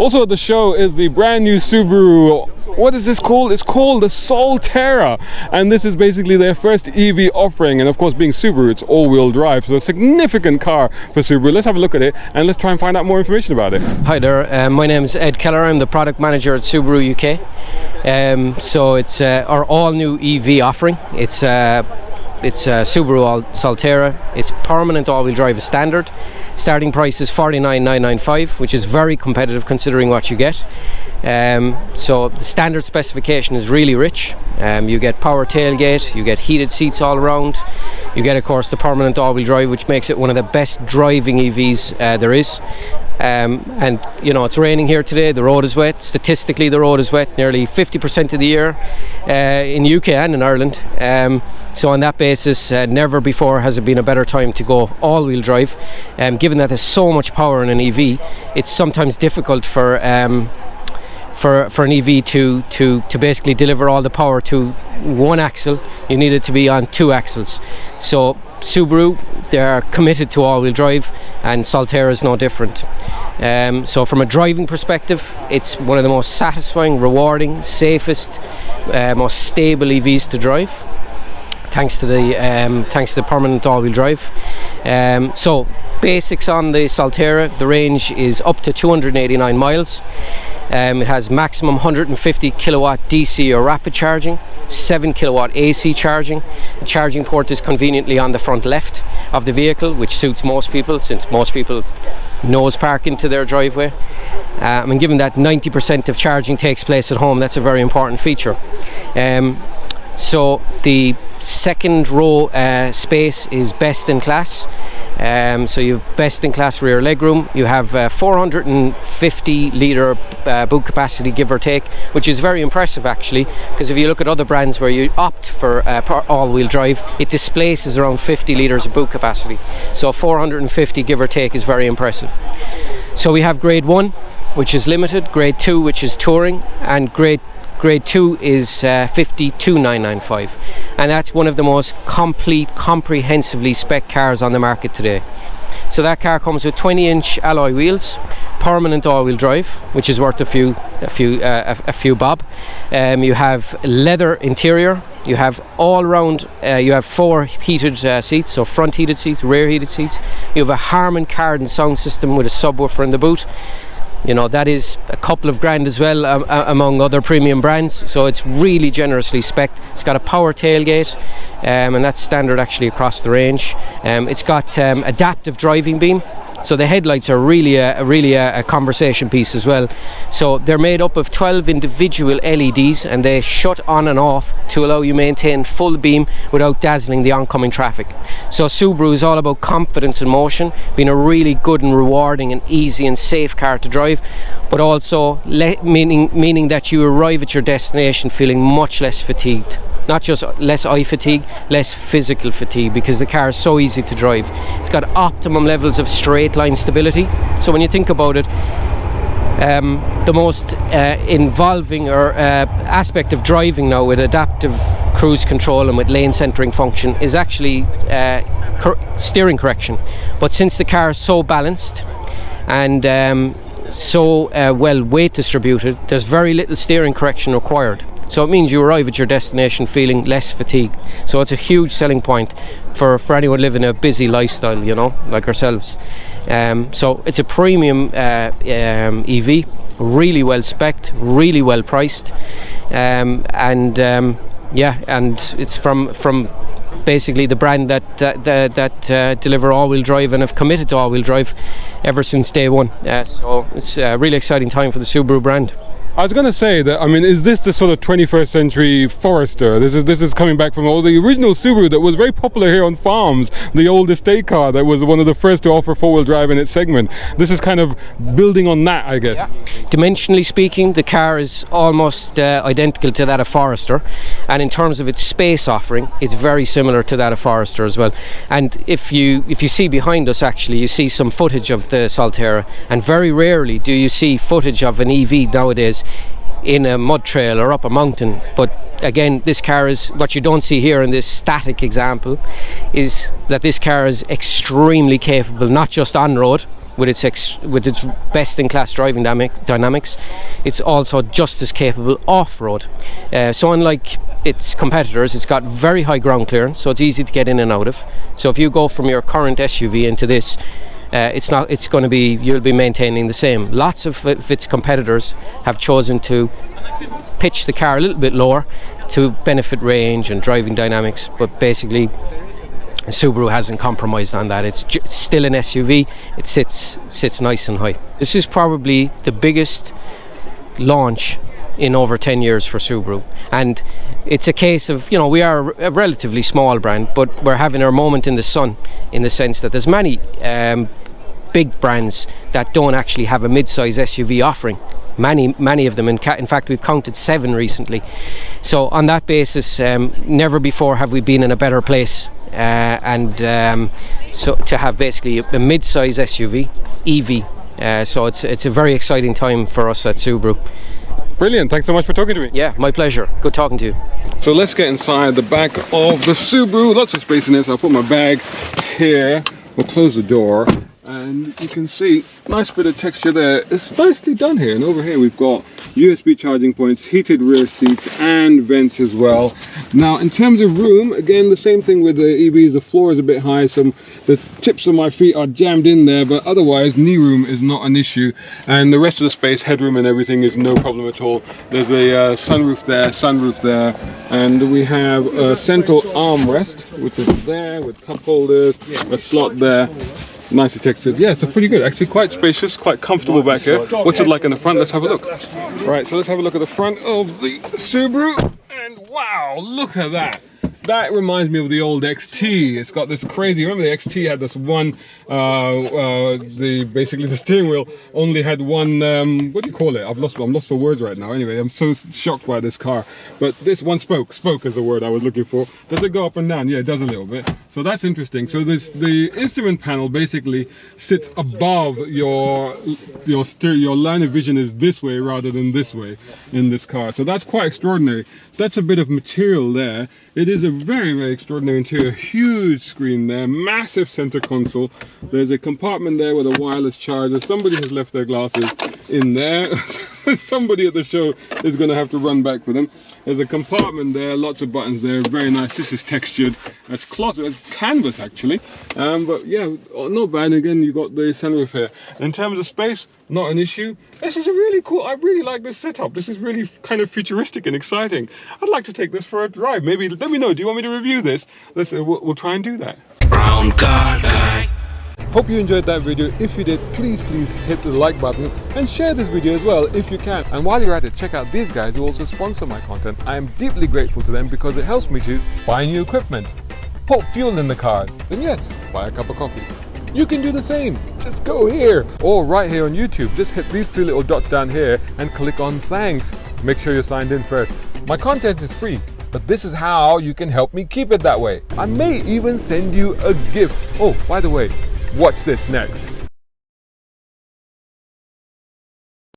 Also at the show is the brand new Subaru, what is this called? It's called the Solterra, and this is basically their first EV offering, and of course being Subaru, it's all-wheel drive, so a significant car for Subaru. Let's have a look at it and let's try and find out more information about it. Hi there, my name is Ed Keller. I'm the product manager at Subaru UK. So it's our all-new EV offering. It's Subaru Solterra. It's permanent all-wheel drive as standard. Starting price is $49,995, which is very competitive considering what you get. So the standard specification is really rich. You get power tailgate, you get heated seats all around, you get of course the permanent all-wheel drive, which makes it one of the best driving EVs there is. And you know, it's raining here today, the road is wet. Statistically the road is wet nearly 50% of the year in UK and in Ireland. So on that basis, never before has it been a better time to go all-wheel drive. Given that there's so much power in an EV, it's sometimes difficult for an EV to basically deliver all the power to one axle. You need it to be on two axles. So Subaru, they're committed to all-wheel drive, and Solterra is no different. So from a driving perspective, it's one of the most satisfying, rewarding, safest, most stable EVs to drive, thanks to the permanent all-wheel drive. So basics on the Solterra: the range is up to 289 miles. It has maximum 150 kilowatt DC or rapid charging, 7 kilowatt AC charging. The charging port is conveniently on the front left of the vehicle, which suits most people, since most people nose park into their driveway. And given that 90% of charging takes place at home, that's a very important feature. So the second row space is best in class. So you have best in class rear legroom. You have 450 litre boot capacity, give or take, which is very impressive actually, because if you look at other brands where you opt for all-wheel drive, it displaces around 50 litres of boot capacity. So 450 give or take is very impressive. So we have grade 1, which is limited, grade 2, which is touring, and grade 2 is 52,995, and that's one of the most comprehensively spec cars on the market today. So that car comes with 20-inch alloy wheels, permanent all-wheel drive, which is worth a few bob. You have leather interior. You have all-round. You have 4 heated seats, so front heated seats, rear heated seats. You have a Harman Kardon sound system with a subwoofer in the boot. You know, that is a couple of grand as well, among other premium brands, so it's really generously spec'd. It's got a power tailgate, and that's standard actually across the range. It's got adaptive driving beam, so the headlights are really a conversation piece as well. So they're made up of 12 individual LEDs, and they shut on and off to allow you maintain full beam without dazzling the oncoming traffic. So Subaru is all about confidence in motion, being a really good and rewarding and easy and safe car to drive, but also meaning that you arrive at your destination feeling much less fatigued. Not just less eye fatigue, less physical fatigue, because the car is so easy to drive. It's got optimum levels of straight line stability. So when you think about it, the most involving aspect of driving now with adaptive cruise control and with lane centering function is actually steering correction. But since the car is so balanced and so well weight distributed, there's very little steering correction required. So it means you arrive at your destination feeling less fatigued. So it's a huge selling point for anyone living a busy lifestyle, you know, like ourselves. So it's a premium EV, really well spec'd, really well priced, and it's from basically the brand that deliver all-wheel drive and have committed to all-wheel drive ever since day one. So it's a really exciting time for the Subaru brand. I was going to say that, I mean, is this the sort of 21st century Forester? This is coming back from all the original Subaru that was very popular here on farms, the old estate car that was one of the first to offer four-wheel drive in its segment. This is kind of building on that, I guess. Yeah. Dimensionally speaking, the car is almost identical to that of Forester, and in terms of its space offering, it's very similar to that of Forester as well. And if you see behind us, actually, you see some footage of the Solterra, and very rarely do you see footage of an EV nowadays in a mud trail or up a mountain. But again, this car is, what you don't see here in this static example is that this car is extremely capable, not just on road with its best-in-class driving dynamics, it's also just as capable off-road. So unlike its competitors, it's got very high ground clearance, so it's easy to get in and out of. So if you go from your current SUV into this, you'll be maintaining the same. Lots of its competitors have chosen to pitch the car a little bit lower to benefit range and driving dynamics, but basically Subaru hasn't compromised on that. It's still an SUV. It sits nice and high. This is probably the biggest launch in over 10 years for Subaru, and it's a case of, we are a relatively small brand, but we're having our moment in the sun, in the sense that there's many big brands that don't actually have a mid-size SUV offering. Many of them, in fact we've counted 7 recently. So on that basis, never before have we been in a better place, so to have basically a mid-size SUV EV, so it's a very exciting time for us at Subaru. Brilliant, thanks so much for talking to me. Yeah, my pleasure, good talking to you. So let's get inside the back of the Subaru. Lots of space in this. I'll put my bag here, we'll close the door, and you can see nice bit of texture there. It's nicely done here, and over here we've got USB charging points, heated rear seats and vents as well. Now in terms of room, again the same thing with the EVs, the floor is a bit high, so the tips of my feet are jammed in there, but otherwise knee room is not an issue, and the rest of the space, headroom and everything, is no problem at all. There's a sunroof there, and we have a central armrest which is there with cup holders, a slot there. Nicely textured. Yeah, so pretty good. Actually quite spacious, quite comfortable back here. What's it like in the front? Let's have a look. Right, so let's have a look at the front of the Subaru. And wow, look at that. That reminds me of the old XT. It's got this crazy, remember the XT had this one, basically the steering wheel only had one, what do you call it? I'm lost for words right now. Anyway, I'm so shocked by this car. But this one spoke is the word I was looking for. Does it go up and down? Yeah, it does a little bit. So that's interesting. So the instrument panel basically sits above your line of vision is this way rather than this way in this car. So that's quite extraordinary. That's a bit of material there. It is a very, very extraordinary interior. Huge screen there, massive center console. There's a compartment there with a wireless charger. Somebody has left their glasses in there. Somebody at the show is going to have to run back for them. There's a compartment there, lots of buttons there, very nice. This is textured. It's cloth, it's canvas actually, but yeah, not bad. Again, you got the sunroof here. In terms of space, not an issue. This is a really cool, I really like this setup. This is really kind of futuristic and exciting. I'd like to take this for a drive. Maybe, let me know, do you want me to review this? We'll try and do that. Brown car guy. Hope you enjoyed that video. If you did, please hit the like button and share this video as well if you can. And while you're at it, check out these guys who also sponsor my content. I am deeply grateful to them because it helps me to buy new equipment, put fuel in the cars, and yes, buy a cup of coffee. You can do the same. Just go here or right here on YouTube. Just hit these 3 little dots down here and click on thanks. Make sure you're signed in first. My content is free, but this is how you can help me keep it that way. I may even send you a gift. Oh, by the way, watch this next.